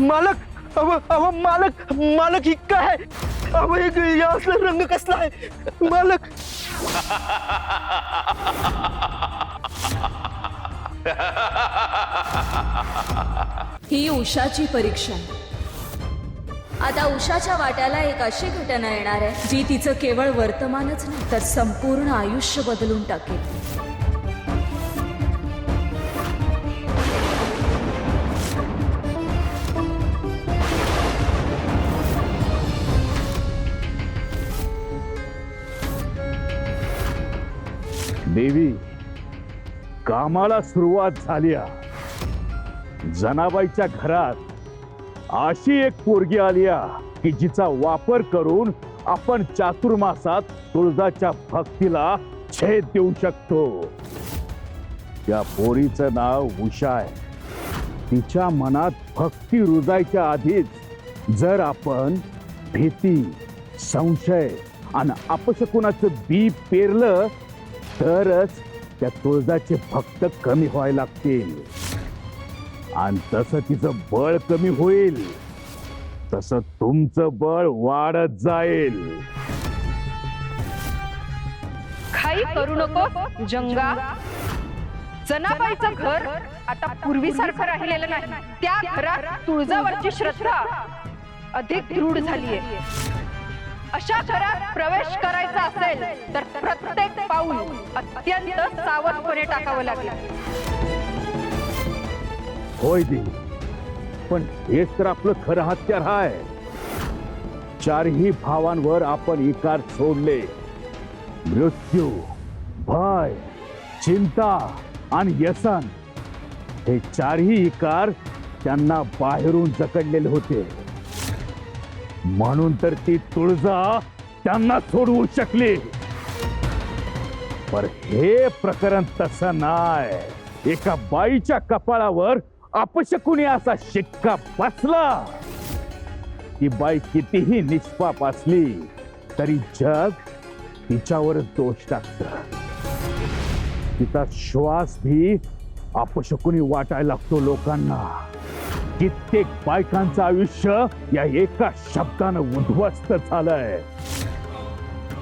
मालक अव मालक मालक ही काय अव हे असला रंग कसला आहे मालक? ही उषाची परीक्षा आहे. आता उषाच्या वाट्याला एक अशी घटना येणार आहे जी तिचं केवळ वर्तमानच नाही तर संपूर्ण आयुष्य बदलून टाकेल. देवी, कामाला सुरुवात झाली. जनाबाईच्या घरात अशी एक पोरगी आली की जिचा वापर करून आपण चातुर्मासात तुळजाच्या भक्तीला छेद देऊ शकतो. त्या पोरीचं नाव उषा आहे. तिच्या मनात भक्ती रुजायच्या आधीच जर आपण भीती, संशय आणि अपशकुनाचं बी पेरलं तरच त्या तुळजाचे भक्त कमी व्हायला लागतील. आणि तसं तिचं बळ कमी होईल तसं तुमचं बळ वाढत जाईल. काही करू नको जंगा. जनाबाईचं घर आता पूर्वीसारखं राहिलेलं नाही. त्या घरात तुळजावरची श्रद्धा अधिक दृढ झालीये. अशा घरात प्रवेश करायचा असेल तर प्रत्येक पाऊल अत्यंत सावधपणे टाकावं लागेल. होय देवी, पण हेच तर आपलं खरं हत्यार आहे. चारही भावांवर आपण इकार सोडले. मृत्यू, भय, चिंता आणि व्यसन हे चारही इकार त्यांना बाहेरून जकडलेले होते. म्हणून तर ती तुळजा त्यांना सोडवू शकली. पण हे प्रकरण तसं नाही. एका बाईच्या कपाळावर अपशकुनी असा शिक्का बसला. ती बाई कितीही निष्पाप असली तरी जग तिच्यावरच दोष टाकत. तिचा श्वास भी अपशकुनी वाटायला लागतो लोकांना. कित्येक बायकांचं आयुष्य या एका शब्दानं उद्ध्वस्त झालंय.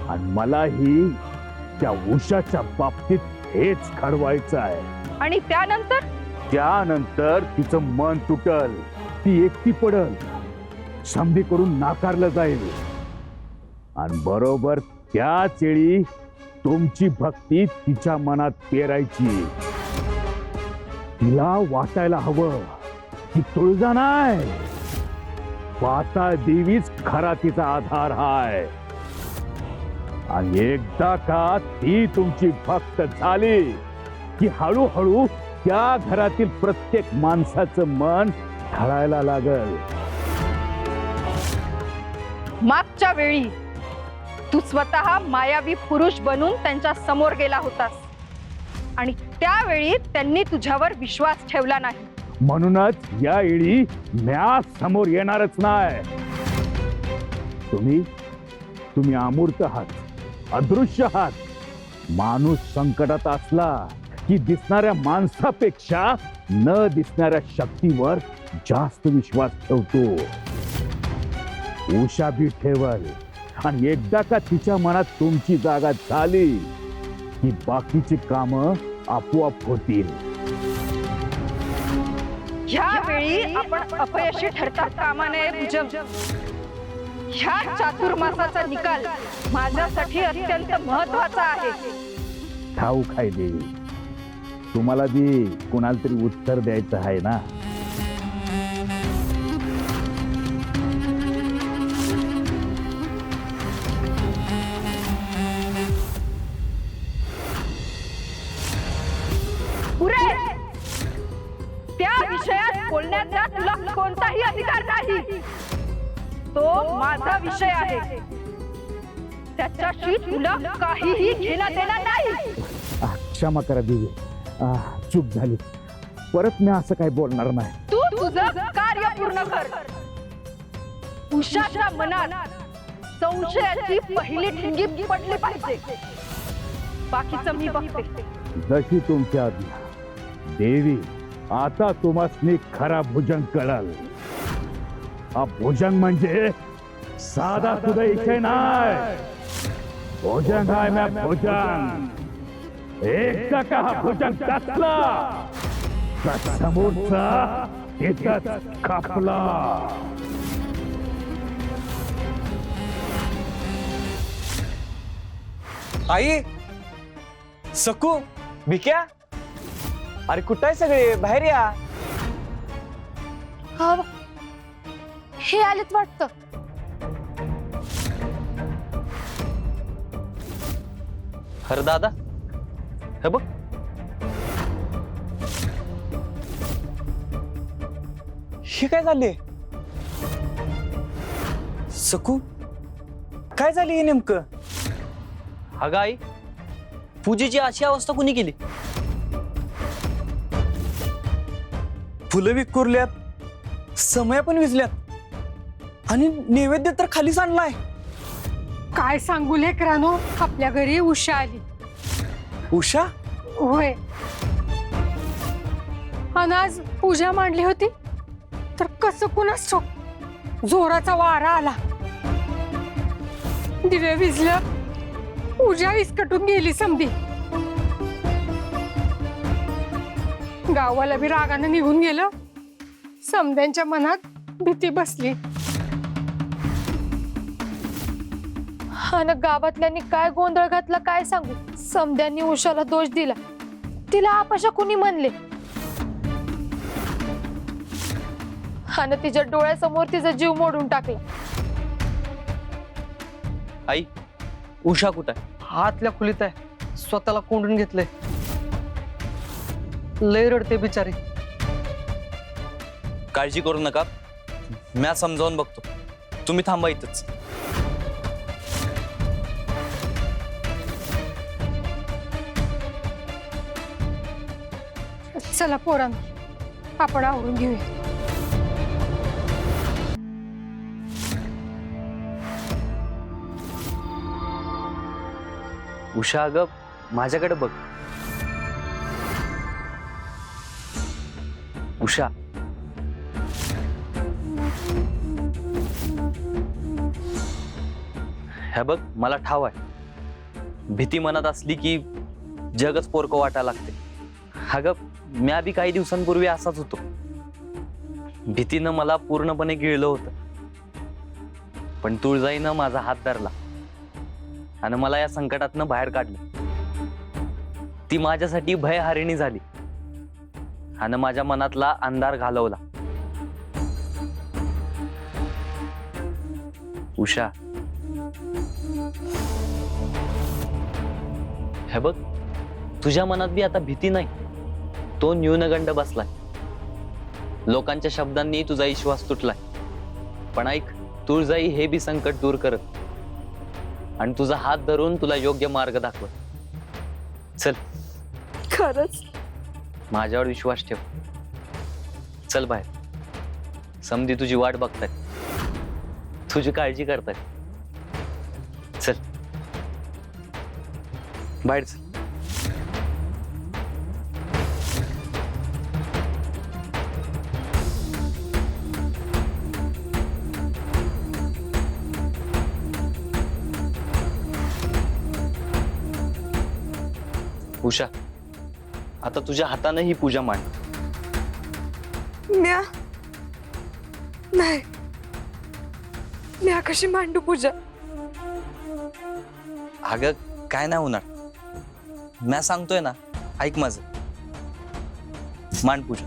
आणि मलाही त्या उषाच्या बाबतीत हेच घडवायचं आहे. आणि त्यानंतर तिचं मन तुटल, ती एकटी पडल, संधी करून नाकारलं जाईल. आणि बरोबर त्याच वेळी तुमची भक्ती तिच्या मनात पेरायची. तिला वाटायला हवं की तुळजा नाही, पाताळ देवीच खरा तिचा आधार हाय. आणि एकदा का ती तुमची भक्त झाली की हळूहळू त्या घरातील प्रत्येक माणसाचं मन ढळायला लागल. मागच्या वेळी तू स्वतः मायावी पुरुष बनून त्यांच्या समोर गेला होतास आणि त्यावेळी त्यांनी तुझ्यावर विश्वास ठेवला नाही. म्हणूनच या वेळी म्या समोर येणारच नाही. तुम्ही अमूर्त आहात, अदृश्य आहात. माणूस संकटात असला की दिसणाऱ्या माणसापेक्षा न दिसणाऱ्या शक्तीवर जास्त विश्वास ठेवतो. उषा भी ठेवल. आणि एकदा का तिच्या मनात तुमची जागा झाली की बाकीची कामं आपोआप होतील. ह्यावेळी आपण अपयशी ठरता कामा नये भुजंग. ह्या चातुर्मासाचा निकाल माझ्यासाठी अत्यंत महत्वाचा आहे. ठाऊक आहे देवी, तुम्हाला बी कुणाला तरी उत्तर द्यायचं आहे ना. पुरे त्या विषयात बोलण्याचा तुला कोणताही अधिकार नाही. तो माझा विषय आहे. त्याच्याशी तुला काहीही घेणं देणं नाही. क्षमा करा देवी, चूक झाली. परत मी असं काही बोलणार नाही. तू तुझं कार्य पूर्ण कर. उषाच्या मनात संशयाची पहिली ठिणगी पडली पाहिजे. बाकीचं मी बघते. जशी तुमच्या आज्ञा देवी. आता तुम्हाला खरा भुजंग कळल. हा भुजंग म्हणजे साधा सुद्धा इथे नाही. भुजंग आहे ना भुजंग. एकदा का हा भुजंग कसला तर समोरचा तिथंच कापला. आई, सकू, भिक्या, अरे कुठं आहे सगळे? बाहेर या. हा हे आलेत वाटतं. अरे दादा, हे बघ. हे काय झाले? सकू, काय झाली हे नेमकं? अगं आई, पूजेची अशी अवस्था कुणी केली? फुलं विखुरल्यात, समया पण विजल्यात आणि नैवेद्य तर खालीच आणलाय. काय सांगू लेकरानो, आपल्या घरी उषा आली. उषा? होय. आणि आज पूजा मांडली होती तर कसं कुणास ठाऊक जोराचा वारा आला, दिवे विजलं, पूजा विस्कटून गेली समधी. गावाला बी रागानं निघून गेलं. समद्यांच्या मनात भीती बसली. आणि गावातल्यांनी काय गोंधळ घातला काय सांगू. समद्यांनी उषाला दोष दिला. तिला आपशा कुणी म्हणले आणि तिच्या डोळ्यासमोर तिचा जीव मोडून टाकला. आई, उषा कुठं आहे? हातल्या खोलीत आहे. स्वतःला कोंडून घेतलंय. लय रडते बिचारी. काळजी करू नका, म्या समजावून बघतो. तुम्ही थांबा इथंच. चला पोरांनो, आपण आवरून घेऊया. उषा, अगं माझ्याकडे बघ. उषा, हे बघ, मला ठाव आहे, भीती मनात असली की जगच पोरकं वाटायला लागते. अगं म्या बी काही दिवसांपूर्वी असाच होतो. भीतीनं मला पूर्णपणे गिळलं होतं, पण तुळजाईनं माझा हात धरला आणि मला या संकटातनं बाहेर काढलं. ती माझ्यासाठी भयहारिणी झाली आणि माझ्या मनातला अंधार घालवला. उषा, हे बघ, तुझ्या मनात बी आता भीती नाही, तो न्यूनगंड बसलाय. लोकांच्या शब्दांनी तुझा विश्वास तुटलाय. पण ऐक, तुळजाई हे बी संकट दूर करत आणि तुझा हात धरून तुला योग्य मार्ग दाखवत. चल, खरंच माझ्यावर विश्वास ठेव. चल बाहेर. समधी तुझी वाट बघताय, तुझी काळजी करताय. चल बाहेर चल. उषा, आता तुझ्या हाताने ही पूजा मांड. म्या नाही, म्या कशी मांडू पूजा. अगं काय नाही होणार, मी सांगतोय ना, ऐक माझं. मांड पूजा.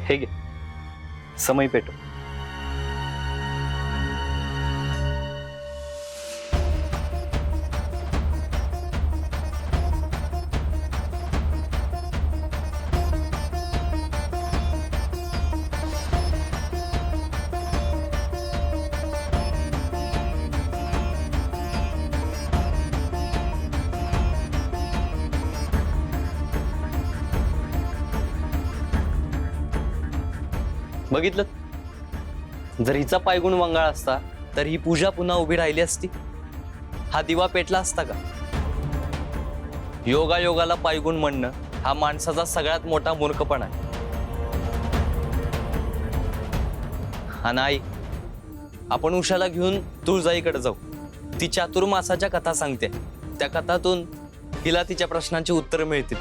हे घे, समय पेटो. बघितलं, जर हिचा पायगुण वंगाळ असता तर ही पूजा पुन्हा उभी राहिली असती? हा दिवा पेटला असता का? योगायोगाला पायगुण म्हणणं हा माणसाचा सगळ्यात मोठा मूर्खपणा आहे. हा नाही, आपण उषाला घेऊन तुळजाईकडे जाऊ. ती चातुर्मासाच्या कथा सांगते, त्या कथातून हिला तिच्या प्रश्नांची उत्तरं मिळतील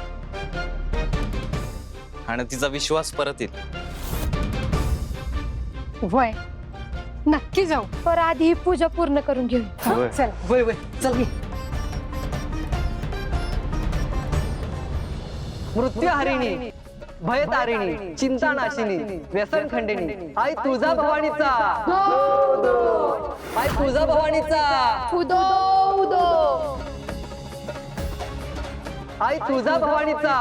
आणि तिचा विश्वास परत येईल. वय नक्की जाऊ. पर आधी ही पूजा पूर्ण करून घेऊ. चल. वय वय चल की. मृत्यू हरिणी, भय तारिणी, चिंता नाशिनी, व्यसन खंडिनी, आई तुळजा भवानीचा, आई तुळजा भवानीचा, उदो उदो आई तुळजा भवानीचा.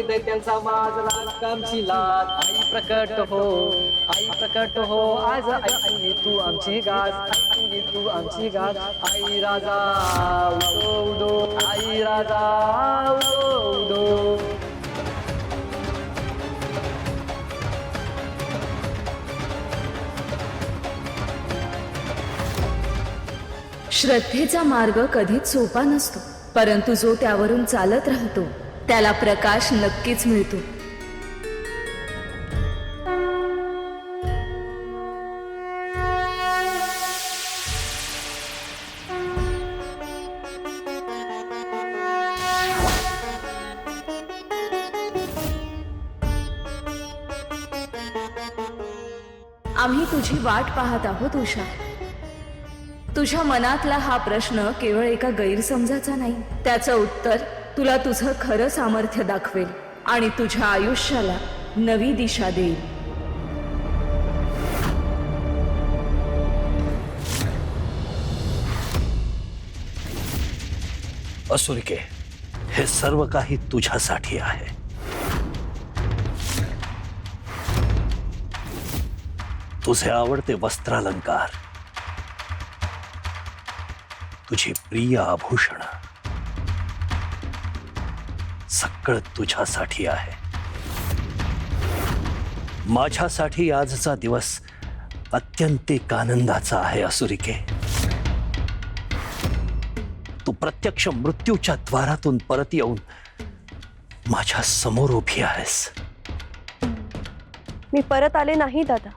दैत्यांचा माजला कामची लाट, आई प्रकट हो, आई प्रकट हो, आज आई तू आमची गास, आई तू आमची गास, आई राजा उदो उदो, आई राजा उदो उदो. श्रद्धेचा मार्ग कधीच सोपा नसतो, परंतु जो त्यावरून चालत राहतो त्याला प्रकाश नक्कीच मिळतो. आम्ही तुझी वाट पाहत आहोत उषा. तुझ्या मनातला हा प्रश्न केवळ एका गैरसमजाचा नाही, त्याचं उत्तर तुला तुझं खरं सामर्थ्य दाखवेल आणि तुझ्या आयुष्याला नवी दिशा देईल. असुरिके, हे सर्व काही तुझ्यासाठी आहे. तुझे आवडते वस्त्रालंकार, तुझी प्रिय आभूषण, सगळं तुझ्यासाठी आहे. माझ्यासाठी आजचा दिवस अत्यंतिक आनंदाचा आहे असुरिके. तू प्रत्यक्ष मृत्यूच्या द्वारातून परत येऊन माझ्या समोर उभी आहेस. मी परत आले नाही दादा.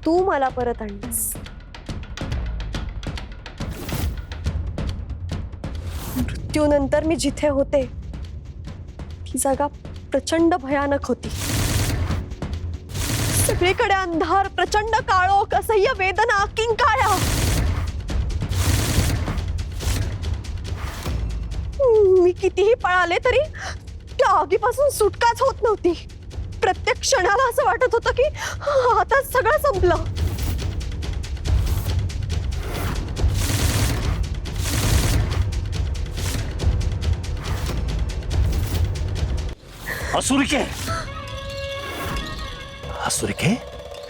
तू मला परत आणलीस. मृत्यूनंतर मी जिथे होते ती जागा प्रचंड भयानक होती. सगळीकडे अंधार, प्रचंड काळोख, असह्य वेदना, किंकाळ्या. मी कितीही पळाले तरी त्या आगीपासून सुटकाच होत नव्हती. प्रत्येक क्षणाला असं वाटत होतं की आता सगळं संपलं. असुरिके, असुरिके,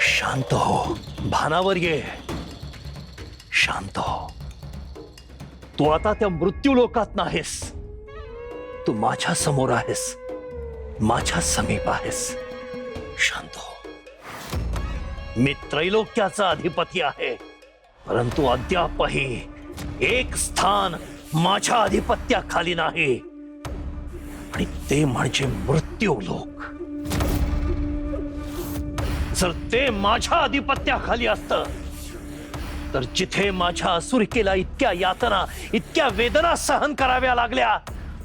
शांत हो. भानावर ये. शांत हो. तू आता त्या मृत्यू लोकात नाहीस. तू माझ्या समोर आहेस, माझ्या समीप आहेस. शांत हो. मी त्रैलोक्याचा अधिपती आहे, परंतु अद्यापही एक स्थान माझ्या अधिपत्याखाली नाही, आणि ते म्हणजे मृत्यू लोक. जर ते माझ्या अधिपत्याखाली असतं तर जिथे माझ्या असुरिकेला इतक्या यातना, इतक्या वेदना सहन कराव्या लागल्या,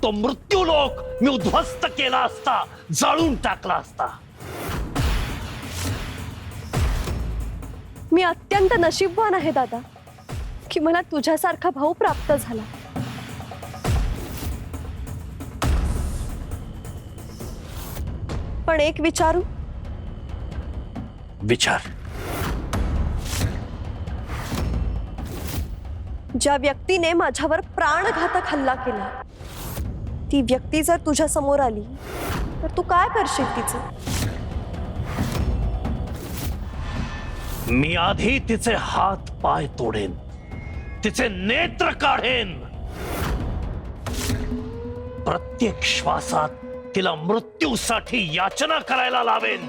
तो मृत्यू लोक मी उद्ध्वस्त केला असता, जाळून टाकला असता. मी अत्यंत नशीबवान आहे दादा की मला तुझ्यासारखा भाऊ प्राप्त झाला. पण एक विचारू? विचार. ज्या व्यक्तीने माझ्यावर प्राणघातक हल्ला केला ती व्यक्ती जर तुझ्या समोर आली तर तू काय करशील तिचं? मी आधी तिचे हात पाय तोडेन, तिचे नेत्र काढेन, प्रत्येक श्वासात तिला मृत्यूसाठी याचना करायला लावेन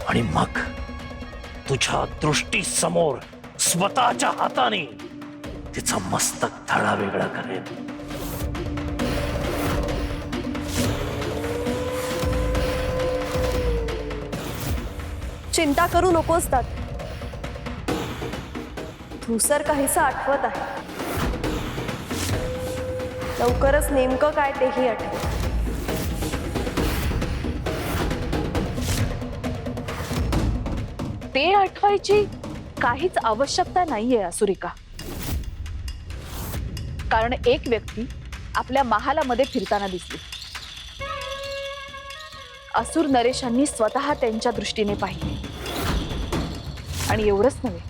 आणि मग तुझ्या दृष्टीसमोर स्वतःच्या हाताने तिचं मस्तक धडा वेगळा करेन. चिंता करू नकोस तात. धूसर काहीसं आठवत आहे. लवकरच नेमकं काय तेही आठवेल. ते आठवायची काहीच आवश्यकता नाहीये असुरिका. कारण एक व्यक्ती आपल्या महालामध्ये फिरताना दिसली. असुर नरेशांनी स्वतः त्यांच्या दृष्टीने पाहिले आणि एवढंच नव्हे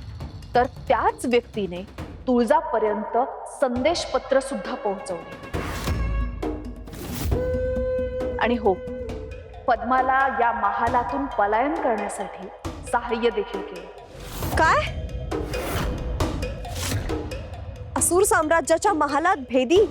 तर त्याच व्यक्तीने तुळजापर्यंत संदेश पत्र सुद्धा पोहोचवले. आणि हो, पद्माला या महालातून पलायन करण्यासाठी सहाय्य देखील केले. काय? असुर साम्राज्याच्या महालात भेदी?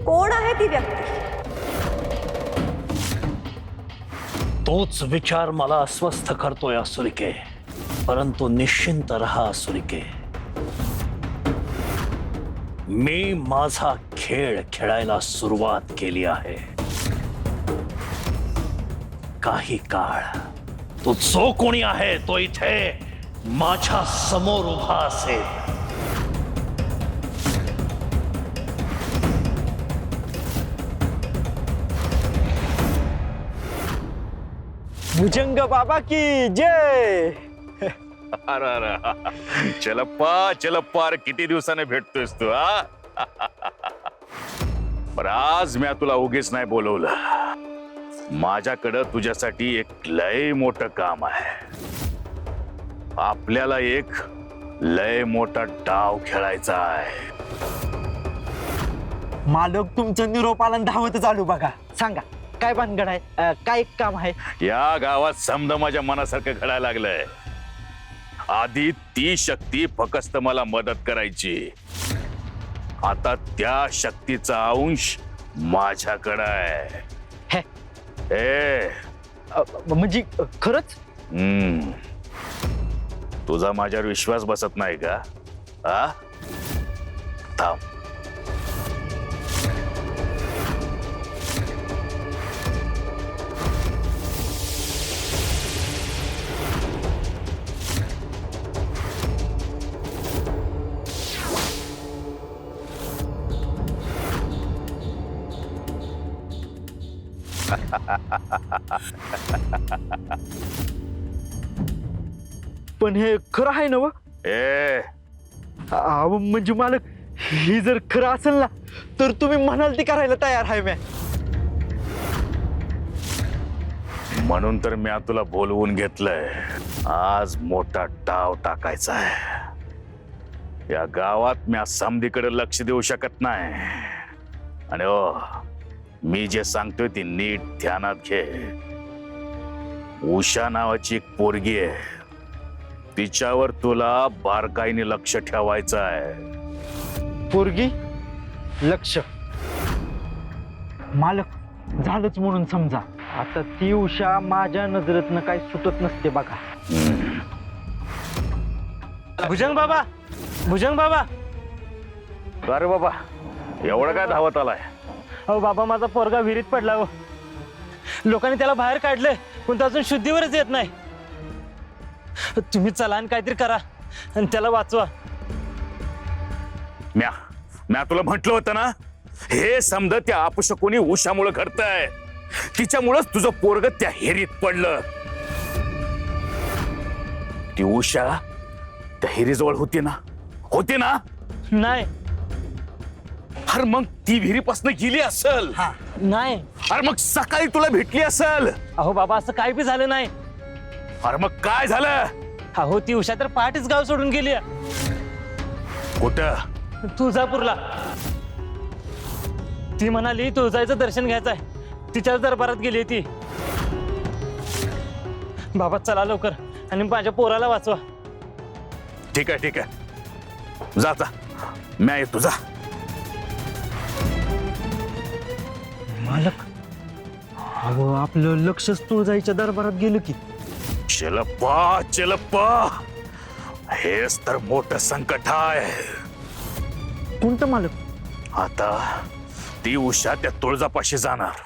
कोण आहे ती व्यक्ती? तोच विचार मला अस्वस्थ करतोय असुरिके. परंतु निश्चिंत रहा असुरिके. मी माझा खेळ खेळायला सुरुवात केली आहे. काही काळ तो जो कोणी आहे तो इथे माझ्या समोर उभा असेल. भुजंग बाबा की जय. अरे अरे चलप्पा अरे किती दिवसाने भेटतोयस तू हा. पण आज मी तुला उगीच नाही बोलवलं. माझ्याकडं तुझ्यासाठी एक लय मोठं काम आहे. आपल्याला एक लय मोठा डाव खेळायचा आहे. मालक तुमचं निरोपाला धावत चालू बघा. सांगा काय भानगड आहे? काय काम आहे? या गावात समजा माझ्या मनासारखं घडायला लागलंय. आधी ती शक्ती फक्त मला मदत करायची. आता त्या शक्तीचा अंश माझ्याकडे आहे. हे. ए म्हणजे खरंच? तुझा माझ्यावर विश्वास बसत नाही का? हा थांब. पण हे खरं आहे ना? ए म्हणजे मालक ही जर खरं असेल ना तर तुम्ही म्हणाल ते करायला तयार आहे. मी म्हणून तर मी तुला बोलवून घेतलंय. आज मोठा डाव टाकायचा आहे. या गावात मी समधीकडे लक्ष देऊ शकत नाही. आणि मी जे सांगतोय ती नीट ध्यानात घे. उषा नावाची एक पोरगी आहे. तिच्यावर तुला बारकाईने लक्ष ठेवायचं आहे. पोरगी लक्ष? मालक झालंच म्हणून समजा. आता ती उषा माझ्या नजरेतनं काही सुटत नसते बघा. भुजंग बाबा, भुजंग बाबा. अरे बाबा एवढं काय धावत आलाय? अहो बाबा, माझा पोरगा विहिरीत पडला. हो, लोकांनी त्याला बाहेर काढले पण तो अजून शुद्धीवरच येत नाही. तुम्ही चला आणि काहीतरी करा आणि त्याला वाचवा. म्या तुला म्हटलं होतं ना, हे समजा त्या अपशकुनी उषामुळे घडतंय. तिच्यामुळेच तुझं पोरग त्या हेरीत पडलं. ती उषा त्या हेरीजवळ होती ना? होती ना? नाही. अरे मग ती विहिरीपासून गेली असेल. नाही. अरे मग सकाळी तुला भेटली असेल. अहो बाबा, असं काही बी झालं नाही. अरे मग काय झालं? अहो ती उषा तर पहाटेच गाव सोडून गेली. कुठं? तुळजापूरला. ती म्हणाली तुळजाईचं दर्शन घ्यायचं आहे, तिच्याच दरबारात गेली ती. बाबा चला लवकर आणि माझ्या पोराला वाचवा. ठीक आहे ठीक आहे, जा जा, मी येतो, जा. मालक, अहो आपलं लक्षच तुळजाईच्या दरबारात गेलं की. चिलप्पा चिलप्पा, हेच तर मोठं संकट आहे. कोणतं मालक? आता ती उषा त्या तुळजापाशी जाणार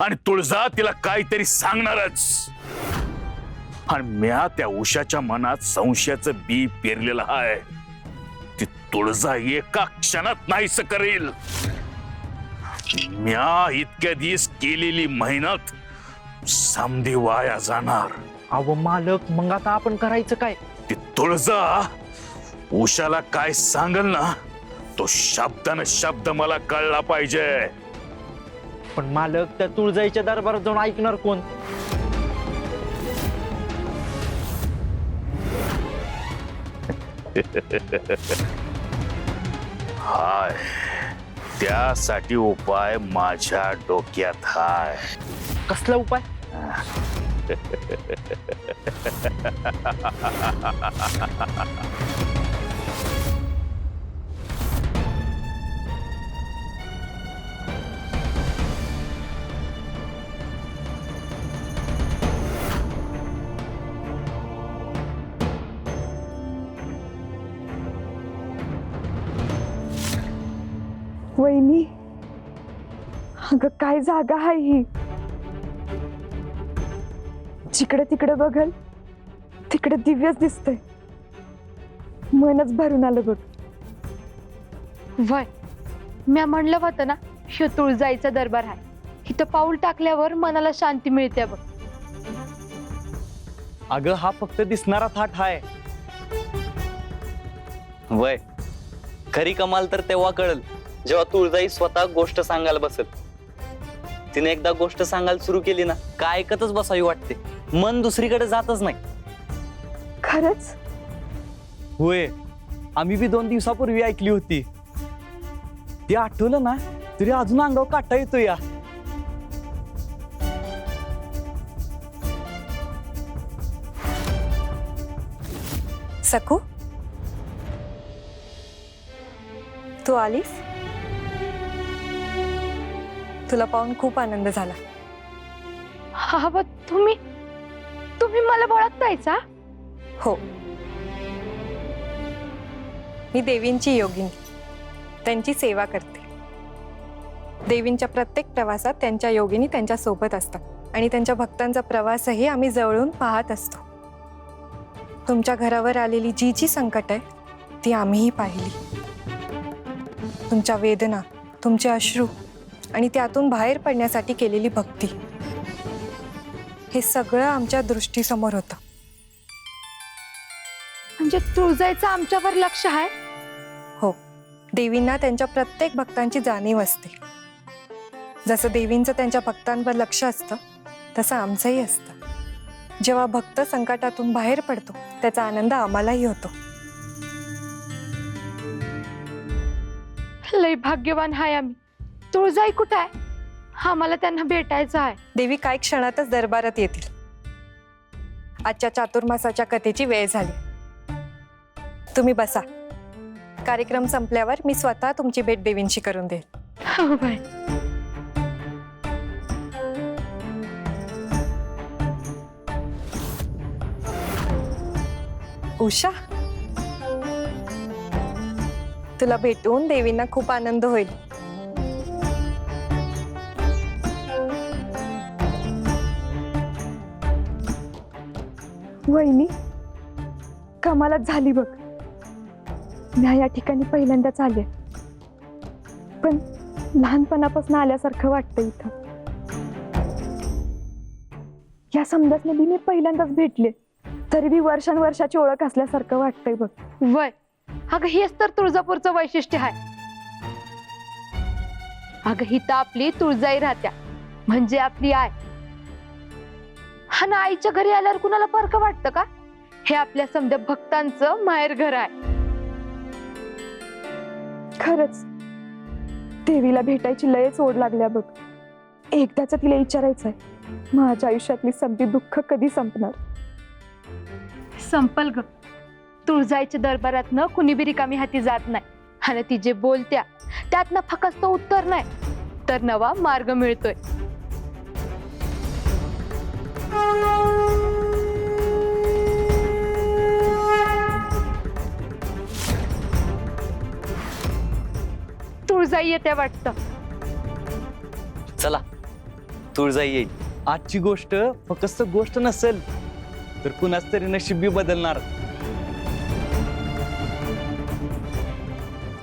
आणि तुळजा तिला काहीतरी सांगणारच. आणि म्या त्या उषाच्या मनात संशयाचं बी पेरलेलं आहे. ती तुळजा एका क्षणात नाहीस करेल. म्या इतक्या दिवस केलेली मेहनत समधी वाया जाणार. अहो मालक, मग आता आपण करायचं काय? ती तुळजा उषाला काय सांगल ना, तो शब्दानं शब्द मला कळला पाहिजे. पण मालक, त्या तुळजाईच्या दरबारात जाऊन ऐकणार कोण? हाय, त्यासाठी उपाय माझ्या डोक्यात हाय. कसला उपाय? वहिनी, अगं काय जागा आहे ही. जिकडे तिकडे बघल तिकडे दिव्यच दिसतंय. मनच भरून आलं बघ. वय, म्या म्हणलं होतं ना, ह्यो तुळजाईचा दरबार आहे. इथं पाऊल टाकल्यावर मनाला शांती मिळते बघ. अगं हा फक्त दिसणारा थाट हाय. वय, खरी कमाल तर तेव्हा कळल जेव्हा तुळजाई स्वतः गोष्ट सांगायला बसेल. तिने एकदा गोष्ट सांगायला सुरू केली ना, काय ऐकतच बसावी वाटते, मन दुसरीकडे जातच नाही. खरंच? होय, आम्ही बी 2 दिवसापूर्वी ऐकली होती. ते आठवलं ना तरी अजून अंगावर काटा येतो या. सखू, तू आलीस? तुला पाहून खूप आनंद झाला. हा बा, तुम्ही मला ओळखतायचा? हो, मी देवींची योगिनी, त्यांची सेवा करते. देवींच्या प्रत्येक प्रवासात त्यांच्या योगिनी त्यांच्या सोबत असतात आणि त्यांच्या भक्तांचा प्रवासही आम्ही जवळून पाहत असतो. तुमच्या घरावर आलेली जी जी संकट आहे ती आम्हीही पाहिली. तुमच्या वेदना, तुमचे अश्रू आणि त्यातून बाहेर पडण्यासाठी केलेली भक्ती, हे सगळं आमच्या दृष्टीसमोर होतं. म्हणजे तुळजाईचं आमच्यावर लक्ष आहे? हो, देवींना त्यांच्या प्रत्येक भक्तांची जाणीव असते. जसं देवींचं त्यांच्या भक्तांवर लक्ष असतं तसं आमचंही असतं. जेव्हा भक्त संकटातून बाहेर पडतो त्याचा आनंद आम्हालाही होतो. लय भाग्यवान आहे आम्ही. तुळजाई कुठं आहे? आम्हाला त्यांना भेटायचं आहे. देवी काही क्षणातच दरबारात येतील. आजच्या चातुर्मासाच्या कथेची वेळ झाली. तुम्ही बसा. कार्यक्रम संपल्यावर मी स्वतः तुमची भेट देवींशी करून देईल. हो बाय. उषा, तुला भेटून देवींना खूप आनंद होईल. वहिनी, कमालच झाली बघ. मी या ठिकाणी पहिल्यांदाच आले, पण लहानपणापासून आल्यासारखं वाटतं इथं. या समजासने बी मी पहिल्यांदाच भेटले, तरी बी वर्षांवर्षाची ओळख असल्यासारखं वाटतंय बघ. वय, अगं हेच तर तुळजापूरचं वैशिष्ट्य आहे. अगं हिथं आपली तुळजाई राहत्या, म्हणजे आपली आई. हा ना, आईच्या घरी आल्यावर कुणाला फरक वाटतं का? हे आपल्या समजा भक्तांचं माहेर घर आहे. खरंच देवीला भेटायची लयच ओढ लागल्या बघ. एकदाच तिला विचारायचंय माझ्या आयुष्यातली सगळी दुःख कधी संपणार. संपल ग. तुळजाईच्या दरबारात न कुणी बी रिकामी हाती जात नाही आणि ती जे बोलत्या त्यात ना फक्त उत्तर नाही तर नवा मार्ग मिळतोय. तुळजाई येते वाटतं. चला तुळजाई येईल. आजची गोष्ट फक्त गोष्ट नसेल तर कुणाच तरी नशीब बी बदलणार.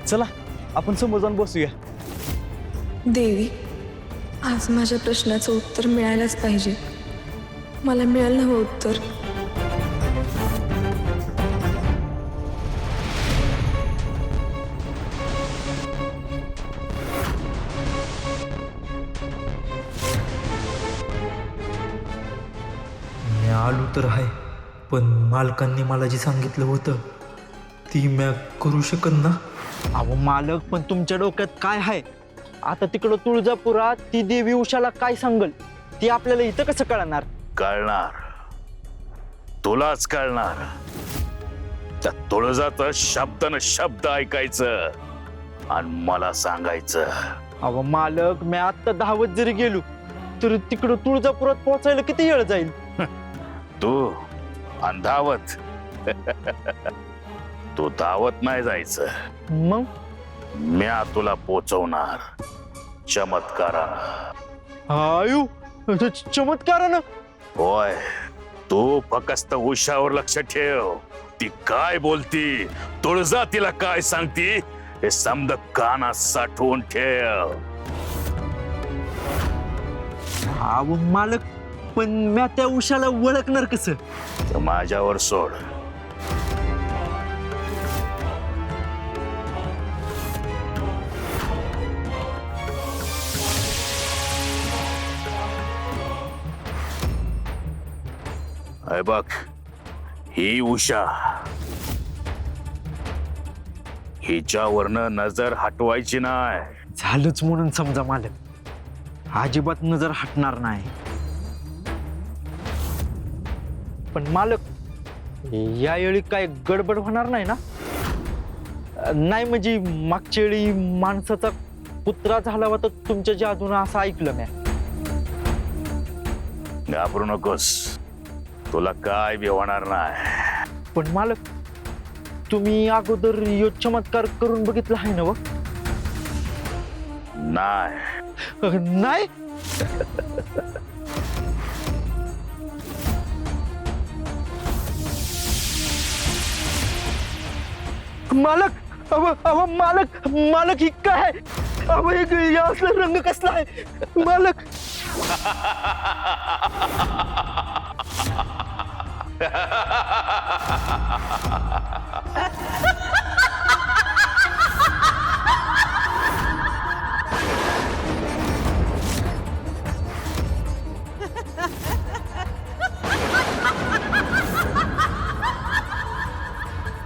चला आपण समोर जाऊन बसूया. देवी, आज माझ्या प्रश्नाचं उत्तर मिळायलाच पाहिजे. मला मिळालं हवं उत्तर. मी आलो तर आहे, पण मालकांनी मला जे सांगितलं होतं ती मी करू शकत ना. अहो मालक, पण तुमच्या डोक्यात काय आहे? आता तिकडं तुळजापुरात ती देवी उषाला काय सांगल ती आपल्याला इथं कसं कळणार? कळणार, तुलाच कळणार. त्या तुळजाचं शब्द शब्द ऐकायचं आणि मला सांगायचं. अहो मालक, मी आता धावत जरी गेलो तर तिकडं तुळजापुरात पोहोचायला किती वेळ जाईल? तू अंधावत तू धावत नाही जायचं. मग म्या तुला पोचवणार चमत्कारानं. आयु, चमत्कारानं? होय, तू फक्त उषावर लक्ष ठेव. ती काय बोलती, तुळजा तिला काय सांगती हे समद कानात साठवून ठेव. अहो मालक, पण मी त्या उषाला ओळखणार कसं? तर माझ्यावर सोड. अय बघ, ही उषा, हिच्यावरनं नजर हटवायची नाही. झालंच म्हणून समजा मालक, अजिबात नजर हटणार नाही. पण मालक, यावेळी काय गडबड होणार नाही ना? नाही म्हणजे मागच्या वेळी माणसाचा पुत्रा झाला होता तुमच्या जादून असं ऐकलं मी. घाबरू नकोस, तुला काय बी होणार नाही. पण मालक, तुम्ही अगोदर यो चमत्कार करून बघितला आहे ना? नाही नाही. मालक, अहो मालक, मालक ही काय? अहो हे असला रंग कसला आहे मालक?